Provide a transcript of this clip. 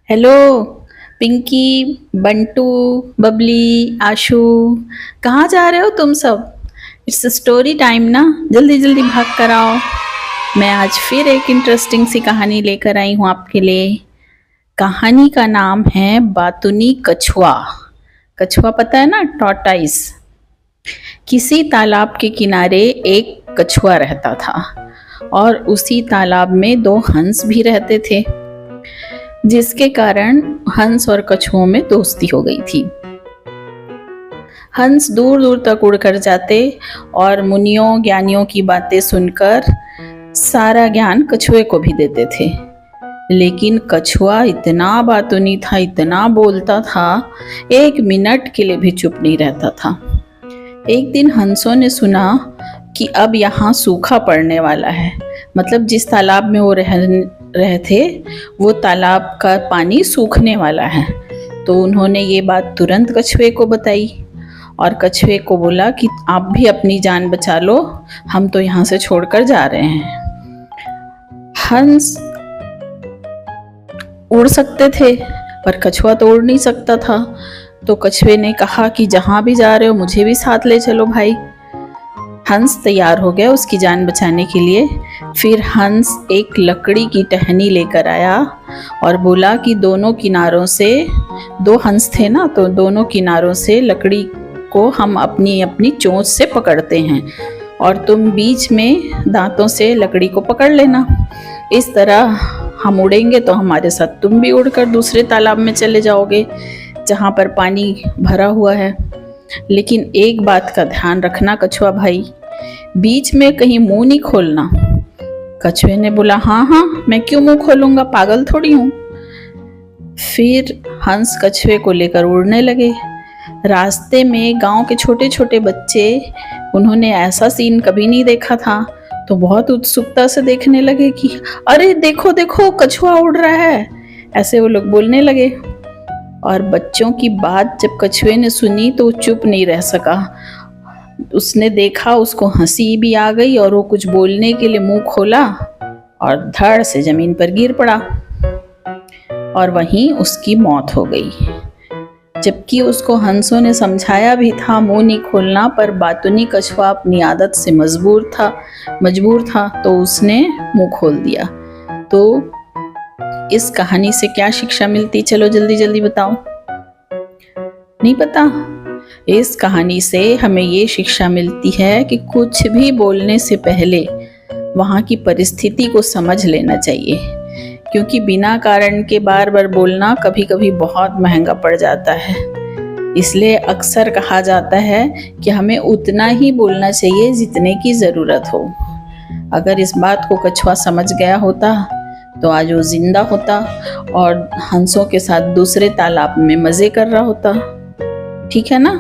Hello. Pinky, Bantu, Babli, आशु, कहाँ जा रहे हो तुम सब? इट्स स्टोरी टाइम ना, जल्दी जल्दी भाग कर आओ। मैं आज फिर एक इंटरेस्टिंग सी कहानी लेकर आई हूँ आपके लिए। कहानी का नाम है बातुनी कछुआ। कछुआ पता है ना, टॉर्टाइस। किसी तालाब के किनारे एक कछुआ रहता था और उसी तालाब में दो हंस भी रहते थे, जिसके कारण हंस और कछुओं में दोस्ती हो गई थी। हंस दूर दूर तक उड़कर जाते और मुनियों ज्ञानियों की बातें सुनकर सारा ज्ञान कछुए को भी देते थे। लेकिन कछुआ इतना बातूनी था, इतना बोलता था, एक मिनट के लिए भी चुप नहीं रहता था। एक दिन हंसों ने सुना कि अब यहाँ सूखा पड़ने वाला है, मतलब जिस तालाब में वो रहे थे वो तालाब का पानी सूखने वाला है। तो उन्होंने ये बात तुरंत कछुए को बताई और कछुए को बोला कि आप भी अपनी जान बचा लो, हम तो यहाँ से छोड़कर जा रहे हैं। हंस उड़ सकते थे पर कछुआ तो उड़ नहीं सकता था। तो कछुए ने कहा कि जहाँ भी जा रहे हो मुझे भी साथ ले चलो भाई। हंस तैयार हो गया उसकी जान बचाने के लिए। फिर हंस एक लकड़ी की टहनी लेकर आया और बोला कि दोनों किनारों से, दो हंस थे ना, तो दोनों किनारों से लकड़ी को हम अपनी अपनी चोंच से पकड़ते हैं और तुम बीच में दांतों से लकड़ी को पकड़ लेना। इस तरह हम उड़ेंगे तो हमारे साथ तुम भी उड़कर दूसरे तालाब में चले जाओगे जहाँ पर पानी भरा हुआ है। लेकिन एक बात का ध्यान रखना कछुआ भाई, बीच में कहीं मुंह नहीं खोलना। कछुए ने बोला हाँ हाँ, मैं क्यों मुंह खोलूंगा, पागल थोड़ी हूँ। फिर हंस कछुए को लेकर उड़ने लगे। रास्ते में गांव के छोटे छोटे बच्चे, उन्होंने ऐसा सीन कभी नहीं देखा था, तो बहुत उत्सुकता से देखने लगे कि अरे देखो देखो कछुआ उड़ रहा है, ऐसे वो लोग बोलने लगे। और बच्चों की बात जब कछुए ने सुनी तो चुप नहीं रह सका। उसने देखा, उसको हंसी भी आ गई और वो कुछ बोलने के लिए मुंह खोला और धड़ से जमीन पर गिर पड़ा और वहीं उसकी मौत हो गई। जबकि उसको हंसों ने समझाया भी था मुंह नहीं खोलना, पर बातूनी कछुआ अपनी आदत से मजबूर था तो उसने मुंह खोल दिया। तो इस कहानी से क्या शिक्षा मिलती, चलो जल्दी जल्दी बताओ। नहीं पता? इस कहानी से हमें ये शिक्षा मिलती है कि कुछ भी बोलने से पहले वहाँ की परिस्थिति को समझ लेना चाहिए, क्योंकि बिना कारण के बार बार बोलना कभी कभी बहुत महंगा पड़ जाता है। इसलिए अक्सर कहा जाता है कि हमें उतना ही बोलना चाहिए जितने की ज़रूरत हो। अगर इस बात को कछुआ समझ गया होता तो आज वो जिंदा होता और हंसों के साथ दूसरे तालाब में मज़े कर रहा होता। ठीक है ना?